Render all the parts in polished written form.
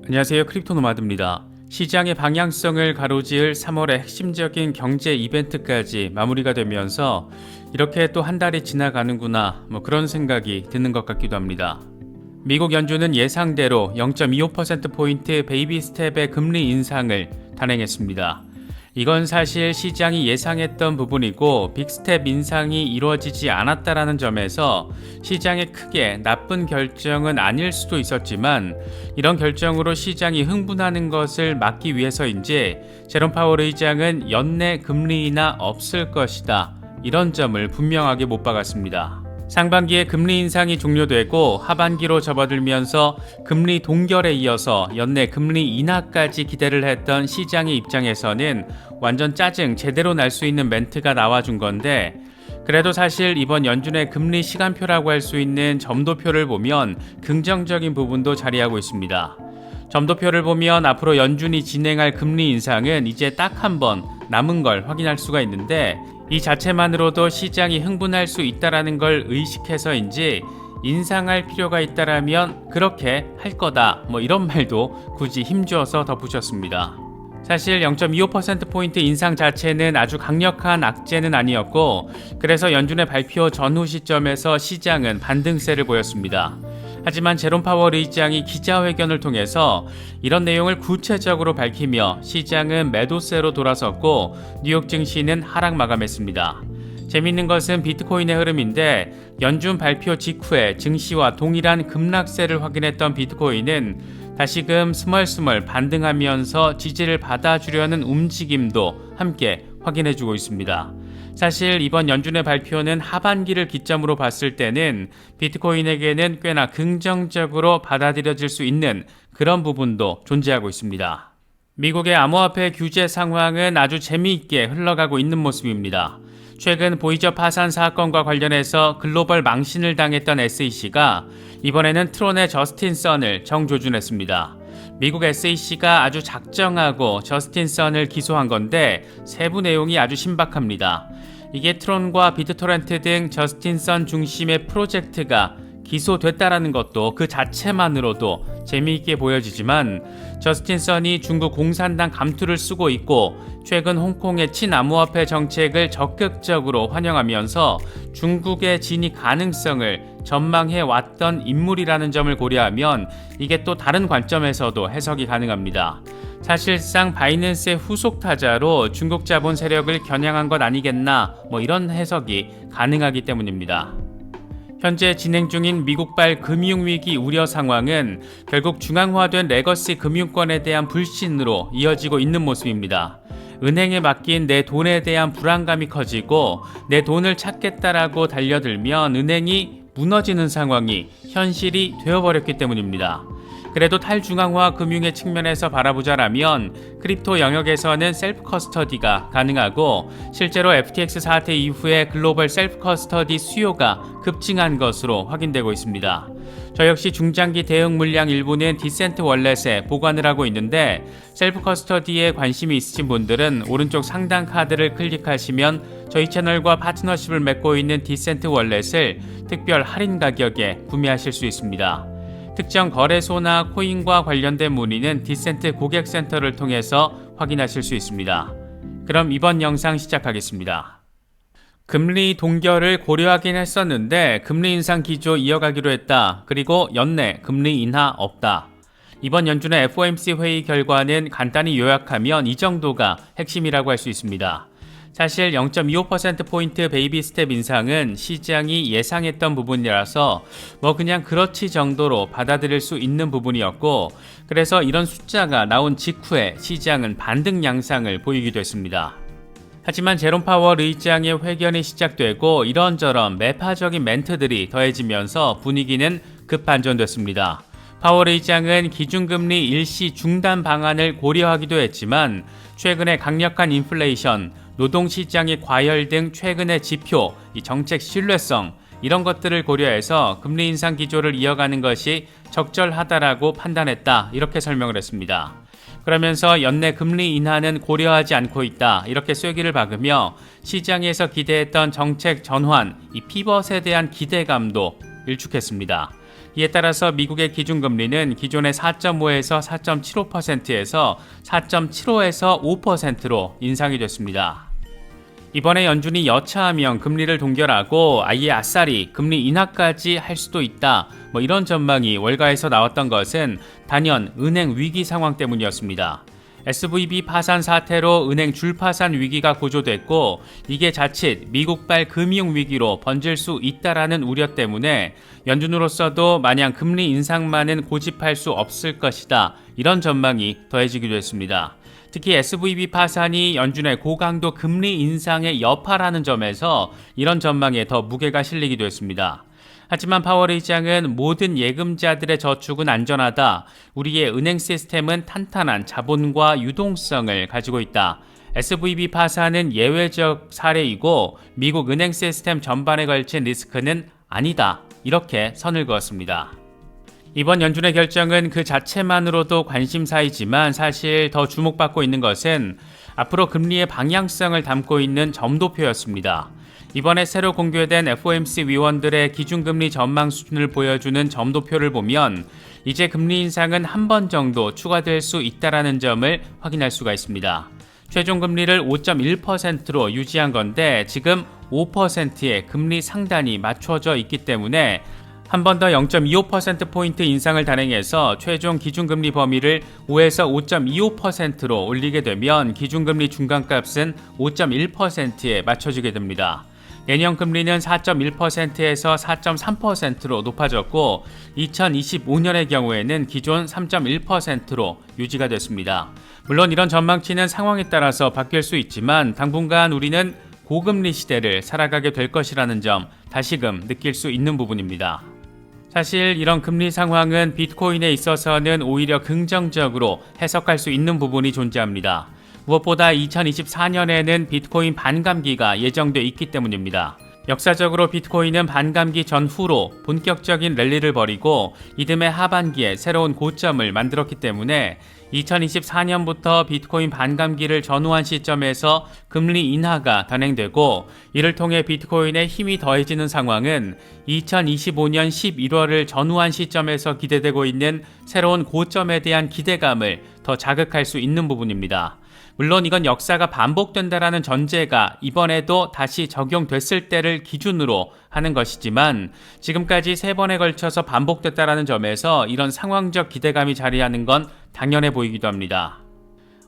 안녕하세요. 크립토노마드입니다. 시장의 방향성을 가로지을 3월의 핵심적인 경제 이벤트까지 마무리가 되면서 이렇게 또 한 달이 지나가는구나 그런 생각이 드는 것 같기도 합니다. 미국 연준은 예상대로 0.25%포인트 베이비 스텝의 금리 인상을 단행했습니다. 이건 사실 시장이 예상했던 부분이고 빅스텝 인상이 이루어지지 않았다라는 점에서 시장에 크게 나쁜 결정은 아닐 수도 있었지만 이런 결정으로 시장이 흥분하는 것을 막기 위해서인지 제롬 파월 의장은 연내 금리 인하 없을 것이다. 이런 점을 분명하게 못 박았습니다. 상반기에 금리 인상이 종료되고 하반기로 접어들면서 금리 동결에 이어서 연내 금리 인하까지 기대를 했던 시장의 입장에서는 완전 짜증 제대로 날 수 있는 멘트가 나와준 건데 그래도 사실 이번 연준의 금리 시간표라고 할 수 있는 점도표를 보면 긍정적인 부분도 자리하고 있습니다. 점도표를 보면 앞으로 연준이 진행할 금리 인상은 이제 딱 한 번 남은 걸 확인할 수가 있는데 이 자체만으로도 시장이 흥분할 수 있다라는 걸 의식해서인지 인상할 필요가 있다라면 그렇게 할 거다 이런 말도 굳이 힘주어서 덧붙였습니다. 사실 0.25%포인트 인상 자체는 아주 강력한 악재는 아니었고 그래서 연준의 발표 전후 시점에서 시장은 반등세를 보였습니다. 하지만 제롬 파월 의장이 기자회견을 통해서 이런 내용을 구체적으로 밝히며 시장은 매도세로 돌아섰고 뉴욕 증시는 하락 마감했습니다. 재밌는 것은 비트코인의 흐름인데 연준 발표 직후에 증시와 동일한 급락세를 확인했던 비트코인은 다시금 스멀스멀 반등하면서 지지를 받아주려는 움직임도 함께 확인해주고 있습니다. 사실 이번 연준의 발표는 하반기를 기점으로 봤을 때는 비트코인에게는 꽤나 긍정적으로 받아들여질 수 있는 그런 부분도 존재하고 있습니다. 미국의 암호화폐 규제 상황은 아주 재미있게 흘러가고 있는 모습입니다. 최근 보이저 파산 사건과 관련해서 글로벌 망신을 당했던 SEC가 이번에는 트론의 저스틴 선을 정조준했습니다. 미국 SEC가 아주 작정하고 저스틴 선을 기소한 건데 세부 내용이 아주 신박합니다. 이게 트론과 비트토렌트 등 저스틴 선 중심의 프로젝트가 기소됐다라는 것도 그 자체만으로도 재미있게 보여지지만 저스틴 선이 중국 공산당 감투를 쓰고 있고 최근 홍콩의 친암호화폐 정책을 적극적으로 환영하면서 중국의 진입 가능성을 전망해 왔던 인물이라는 점을 고려하면 이게 또 다른 관점에서도 해석이 가능합니다. 사실상 바이낸스의 후속 타자로 중국 자본 세력을 겨냥한 것 아니겠나 이런 해석이 가능하기 때문입니다. 현재 진행 중인 미국발 금융위기 우려 상황은 결국 중앙화된 레거시 금융권에 대한 불신으로 이어지고 있는 모습입니다. 은행에 맡긴 내 돈에 대한 불안감이 커지고 내 돈을 찾겠다라고 달려들면 은행이 무너지는 상황이 현실이 되어버렸기 때문입니다. 그래도 탈중앙화 금융의 측면에서 바라보자라면 크립토 영역에서는 셀프 커스터디가 가능하고 실제로 FTX 사태 이후에 글로벌 셀프 커스터디 수요가 급증한 것으로 확인되고 있습니다. 저 역시 중장기 대응 물량 일부는 디센트 월렛에 보관을 하고 있는데 셀프 커스터디에 관심이 있으신 분들은 오른쪽 상단 카드를 클릭하시면 저희 채널과 파트너십을 맺고 있는 디센트 월렛을 특별 할인 가격에 구매하실 수 있습니다. 특정 거래소나 코인과 관련된 문의는 디센트 고객센터를 통해서 확인하실 수 있습니다. 그럼 이번 영상 시작하겠습니다. 금리 동결을 고려하긴 했었는데 금리 인상 기조 이어가기로 했다. 그리고 연내 금리 인하 없다. 이번 연준의 FOMC 회의 결과는 간단히 요약하면 이 정도가 핵심이라고 할 수 있습니다. 사실 0.25%포인트 베이비 스텝 인상은 시장이 예상했던 부분이라서 그냥 그렇지 정도로 받아들일 수 있는 부분이었고 그래서 이런 숫자가 나온 직후에 시장은 반등 양상을 보이기도 했습니다. 하지만 제롬 파월 의장의 회견이 시작되고 이런저런 매파적인 멘트들이 더해지면서 분위기는 급반전됐습니다. 파월 의장은 기준금리 일시 중단 방안을 고려하기도 했지만 최근에 강력한 인플레이션, 노동시장의 과열 등 최근의 지표, 이 정책 신뢰성 이런 것들을 고려해서 금리 인상 기조를 이어가는 것이 적절하다라고 판단했다 이렇게 설명을 했습니다. 그러면서 연내 금리 인하는 고려하지 않고 있다 이렇게 쐐기를 박으며 시장에서 기대했던 정책 전환, 이 피벗에 대한 기대감도 일축했습니다. 이에 따라서 미국의 기준금리는 기존의 4.5에서 4.75%에서 4.75에서 5%로 인상이 됐습니다. 이번에 연준이 여차하면 금리를 동결하고 아예 아싸리 금리 인하까지 할 수도 있다. 이런 전망이 월가에서 나왔던 것은 단연 은행 위기 상황 때문이었습니다. SVB 파산 사태로 은행 줄파산 위기가 고조됐고 이게 자칫 미국발 금융위기로 번질 수 있다라는 우려 때문에 연준으로서도 마냥 금리 인상만은 고집할 수 없을 것이다. 이런 전망이 더해지기도 했습니다. 특히 SVB 파산이 연준의 고강도 금리 인상의 여파라는 점에서 이런 전망에 더 무게가 실리기도 했습니다. 하지만 파월 의장은 모든 예금자들의 저축은 안전하다. 우리의 은행 시스템은 탄탄한 자본과 유동성을 가지고 있다. SVB 파산은 예외적 사례이고 미국 은행 시스템 전반에 걸친 리스크는 아니다. 이렇게 선을 그었습니다. 이번 연준의 결정은 그 자체만으로도 관심사이지만 사실 더 주목받고 있는 것은 앞으로 금리의 방향성을 담고 있는 점도표였습니다. 이번에 새로 공개된 FOMC 위원들의 기준금리 전망 수준을 보여주는 점도표를 보면 이제 금리 인상은 한 번 정도 추가될 수 있다는 점을 확인할 수가 있습니다. 최종 금리를 5.1%로 유지한 건데 지금 5%의 금리 상단이 맞춰져 있기 때문에 한 번 더 0.25%포인트 인상을 단행해서 최종 기준금리 범위를 5에서 5.25%로 올리게 되면 기준금리 중간값은 5.1%에 맞춰지게 됩니다. 내년 금리는 4.1%에서 4.3%로 높아졌고 2025년의 경우에는 기존 3.1%로 유지가 됐습니다. 물론 이런 전망치는 상황에 따라서 바뀔 수 있지만 당분간 우리는 고금리 시대를 살아가게 될 것이라는 점 다시금 느낄 수 있는 부분입니다. 사실 이런 금리 상황은 비트코인에 있어서는 오히려 긍정적으로 해석할 수 있는 부분이 존재합니다. 무엇보다 2024년에는 비트코인 반감기가 예정돼 있기 때문입니다. 역사적으로 비트코인은 반감기 전후로 본격적인 랠리를 벌이고 이듬해 하반기에 새로운 고점을 만들었기 때문에 2024년부터 비트코인 반감기를 전후한 시점에서 금리 인하가 단행되고 이를 통해 비트코인의 힘이 더해지는 상황은 2025년 11월을 전후한 시점에서 기대되고 있는 새로운 고점에 대한 기대감을 더 자극할 수 있는 부분입니다. 물론 이건 역사가 반복된다라는 전제가 이번에도 다시 적용됐을 때를 기준으로 하는 것이지만 지금까지 3번에 걸쳐서 반복됐다라는 점에서 이런 상황적 기대감이 자리하는 건 당연해 보이기도 합니다.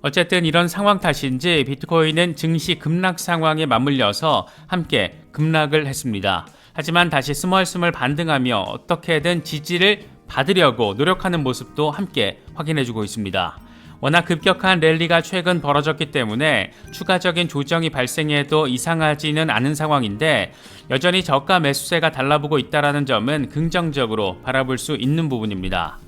어쨌든 이런 상황 탓인지 비트코인은 증시 급락 상황에 맞물려서 함께 급락을 했습니다. 하지만 다시 스멀스멀 반등하며 어떻게든 지지를 받으려고 노력하는 모습도 함께 확인해주고 있습니다. 워낙 급격한 랠리가 최근 벌어졌기 때문에 추가적인 조정이 발생해도 이상하지는 않은 상황인데 여전히 저가 매수세가 달라붙고 있다는 점은 긍정적으로 바라볼 수 있는 부분입니다.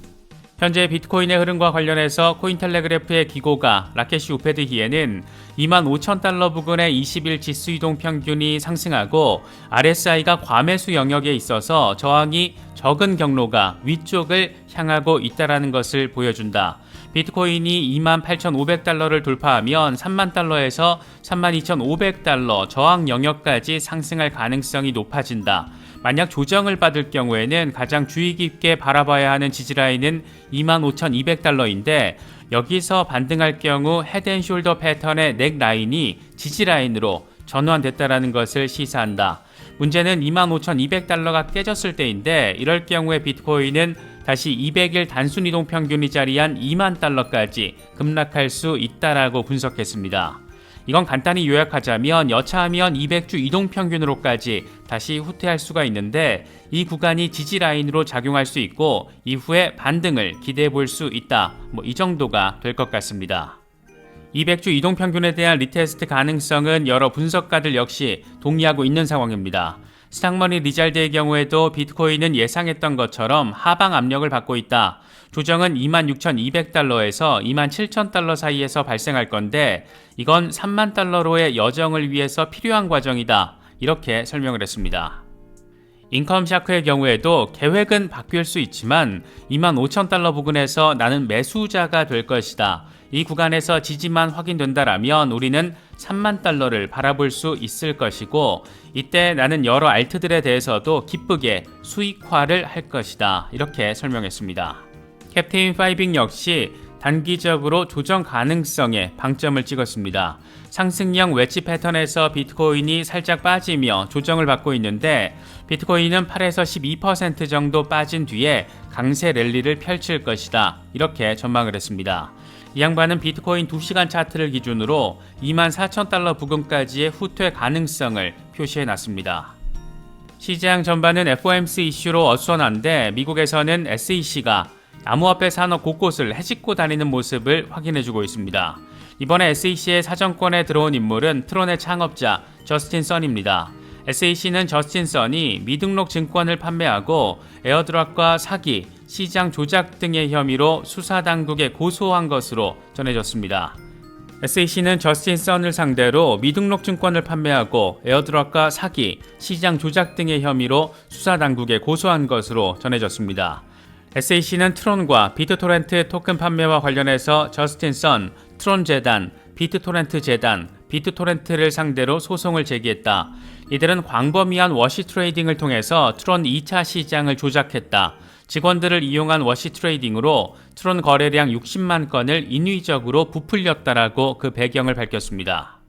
현재 비트코인의 흐름과 관련해서 코인텔레그래프의 기고가 라케시 우페드히에는 25,000달러 부근의 20일 지수 이동 평균이 상승하고 RSI가 과매수 영역에 있어서 저항이 적은 경로가 위쪽을 향하고 있다는 것을 보여준다. 비트코인이 28,500달러를 돌파하면 3만 달러에서 32,500달러 저항 영역까지 상승할 가능성이 높아진다. 만약 조정을 받을 경우에는 가장 주의 깊게 바라봐야 하는 지지라인은 25,200달러인데 여기서 반등할 경우 헤드앤숄더 패턴의 넥라인이 지지라인으로 전환됐다는 것을 시사한다. 문제는 25,200달러가 깨졌을 때인데 이럴 경우에 비트코인은 다시 200일 단순 이동 평균이 자리한 2만 달러까지 급락할 수 있다라고 분석했습니다. 이건 간단히 요약하자면 여차하면 200주 이동 평균으로까지 다시 후퇴할 수가 있는데 이 구간이 지지 라인으로 작용할 수 있고 이후에 반등을 기대해 볼 수 있다. 이 정도가 될 것 같습니다. 200주 이동 평균에 대한 리테스트 가능성은 여러 분석가들 역시 동의하고 있는 상황입니다. 스탁머니 리잘드의 경우에도 비트코인은 예상했던 것처럼 하방 압력을 받고 있다. 조정은 26,200달러에서 27,000달러 사이에서 발생할 건데 이건 3만 달러로의 여정을 위해서 필요한 과정이다. 이렇게 설명을 했습니다. 인컴샤크의 경우에도 계획은 바뀔 수 있지만 25,000달러 부근에서 나는 매수자가 될 것이다. 이 구간에서 지지만 확인된다라면 우리는 3만 달러를 바라볼 수 있을 것이고 이때 나는 여러 알트들에 대해서도 기쁘게 수익화를 할 것이다. 이렇게 설명했습니다. 캡테인 파이빙 역시 단기적으로 조정 가능성에 방점을 찍었습니다. 상승형 웨지 패턴에서 비트코인이 살짝 빠지며 조정을 받고 있는데 비트코인은 8에서 12% 정도 빠진 뒤에 강세 랠리를 펼칠 것이다. 이렇게 전망을 했습니다. 이 양반은 비트코인 2시간 차트를 기준으로 24,000달러 부근까지의 후퇴 가능성을 표시해놨습니다. 시장 전반은 FOMC 이슈로 어수선한데 미국에서는 SEC가 암호화폐 산업 곳곳을 헤집고 다니는 모습을 확인해주고 있습니다. 이번에 SEC의 사정권에 들어온 인물은 트론의 창업자 저스틴 선입니다. SEC는 저스틴 선이 미등록 증권을 판매하고 에어드랍과 사기, 시장 조작 등의 혐의로 수사당국에 고소한 것으로 전해졌습니다. SEC는 저스틴 선을 상대로 미등록 증권을 판매하고 에어드랍과 사기, 시장 조작 등의 혐의로 수사당국에 고소한 것으로 전해졌습니다. SEC는 트론과 비트토렌트 토큰 판매와 관련해서 저스틴 선, 트론 재단, 비트토렌트 재단, 비트토렌트를 상대로 소송을 제기했다. 이들은 광범위한 워시 트레이딩을 통해서 트론 2차 시장을 조작했다. 직원들을 이용한 워시 트레이딩으로 트론 거래량 60만 건을 인위적으로 부풀렸다라고 그 배경을 밝혔습니다.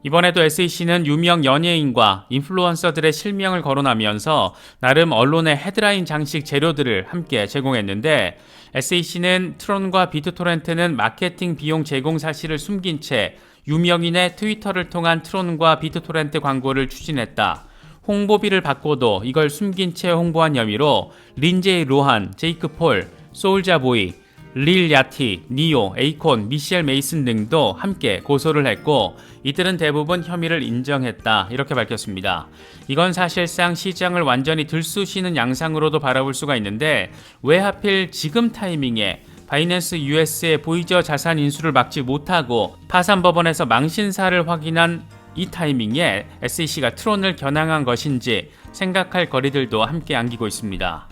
이번에도 SEC는 유명 연예인과 인플루언서들의 실명을 거론하면서 나름 언론의 헤드라인 장식 재료들을 함께 제공했는데 SEC는 트론과 비트토렌트는 마케팅 비용 제공 사실을 숨긴 채 유명인의 트위터를 통한 트론과 비트토렌트 광고를 추진했다. 홍보비를 받고도 이걸 숨긴 채 홍보한 혐의로 린제이 로한, 제이크 폴, 소울자보이, 릴 야티, 니오, 에이콘, 미셸 메이슨 등도 함께 고소를 했고 이들은 대부분 혐의를 인정했다. 이렇게 밝혔습니다. 이건 사실상 시장을 완전히 들쑤시는 양상으로도 바라볼 수가 있는데 왜 하필 지금 타이밍에 바이낸스 US의 보이저 자산 인수를 막지 못하고 파산법원에서 망신사를 확인한 이 타이밍에 SEC가 트론을 겨냥한 것인지 생각할 거리들도 함께 안기고 있습니다.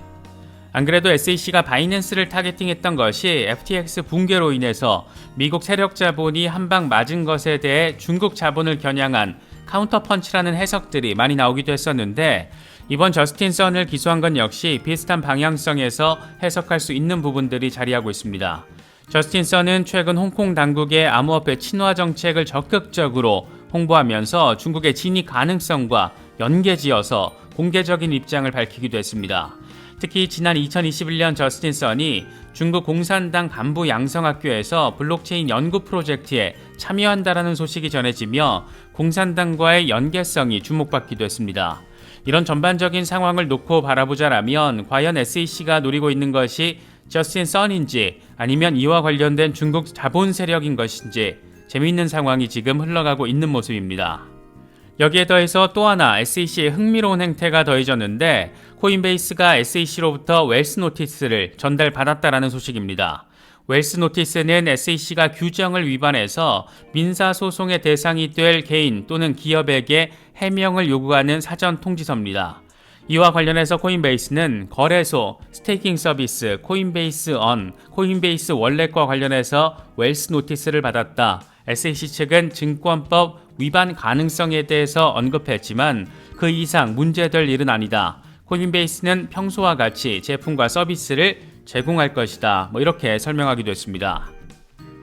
안 그래도 SEC가 바이낸스를 타겟팅했던 것이 FTX 붕괴로 인해서 미국 세력 자본이 한 방 맞은 것에 대해 중국 자본을 겨냥한 카운터펀치라는 해석들이 많이 나오기도 했었는데 이번 저스틴 선을 기소한 건 역시 비슷한 방향성에서 해석할 수 있는 부분들이 자리하고 있습니다. 저스틴 선은 최근 홍콩 당국의 암호화폐 친화 정책을 적극적으로 홍보하면서 중국의 진입 가능성과 연계지어서 공개적인 입장을 밝히기도 했습니다. 특히 지난 2021년 저스틴 선이 중국 공산당 간부 양성학교에서 블록체인 연구 프로젝트에 참여한다라는 소식이 전해지며 공산당과의 연계성이 주목받기도 했습니다. 이런 전반적인 상황을 놓고 바라보자라면 과연 SEC가 노리고 있는 것이 저스틴 선인지 아니면 이와 관련된 중국 자본 세력인 것인지 재미있는 상황이 지금 흘러가고 있는 모습입니다. 여기에 더해서 또 하나 SEC의 흥미로운 행태가 더해졌는데 코인베이스가 SEC로부터 웰스 노티스를 전달받았다라는 소식입니다. 웰스 노티스는 SEC가 규정을 위반해서 민사소송의 대상이 될 개인 또는 기업에게 해명을 요구하는 사전 통지서입니다. 이와 관련해서 코인베이스는 거래소, 스테이킹 서비스, 코인베이스 언, 코인베이스 월렛과 관련해서 웰스 노티스를 받았다. SEC 측은 증권법 위반 가능성에 대해서 언급했지만 그 이상 문제될 일은 아니다. 코인베이스는 평소와 같이 제품과 서비스를 제공할 것이다. 이렇게 설명하기도 했습니다.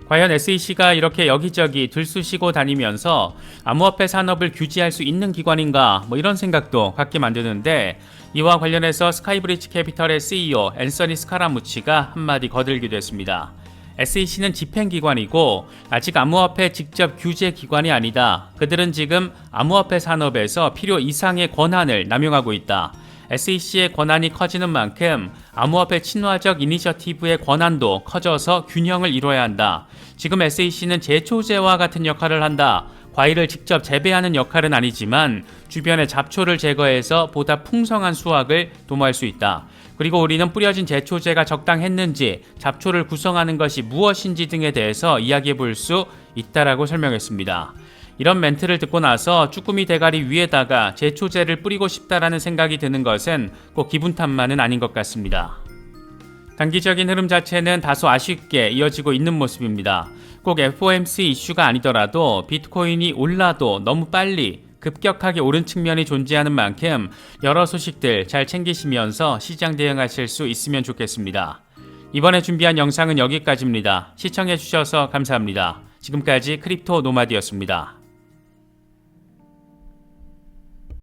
과연 SEC가 이렇게 여기저기 들쑤시고 다니면서 암호화폐 산업을 규제할 수 있는 기관인가 이런 생각도 갖게 만드는데 이와 관련해서 스카이브리지 캐피털의 CEO 앤서니 스카라무치가 한마디 거들기도 했습니다. SEC는 집행기관이고 아직 암호화폐 직접 규제 기관이 아니다. 그들은 지금 암호화폐 산업에서 필요 이상의 권한을 남용하고 있다. SEC의 권한이 커지는 만큼 암호화폐 친화적 이니셔티브의 권한도 커져서 균형을 이뤄야 한다. 지금 SEC는 제초제와 같은 역할을 한다. 과일을 직접 재배하는 역할은 아니지만 주변의 잡초를 제거해서 보다 풍성한 수확을 도모할 수 있다. 그리고 우리는 뿌려진 제초제가 적당했는지 잡초를 구성하는 것이 무엇인지 등에 대해서 이야기해 볼 수 있다라고 설명했습니다. 이런 멘트를 듣고 나서 쭈꾸미 대가리 위에다가 제초제를 뿌리고 싶다라는 생각이 드는 것은 꼭 기분 탓만은 아닌 것 같습니다. 단기적인 흐름 자체는 다소 아쉽게 이어지고 있는 모습입니다. 꼭 FOMC 이슈가 아니더라도 비트코인이 올라도 너무 빨리 급격하게 오른 측면이 존재하는 만큼 여러 소식들 잘 챙기시면서 시장 대응하실 수 있으면 좋겠습니다. 이번에 준비한 영상은 여기까지입니다. 시청해주셔서 감사합니다. 지금까지 크립토 노마드였습니다.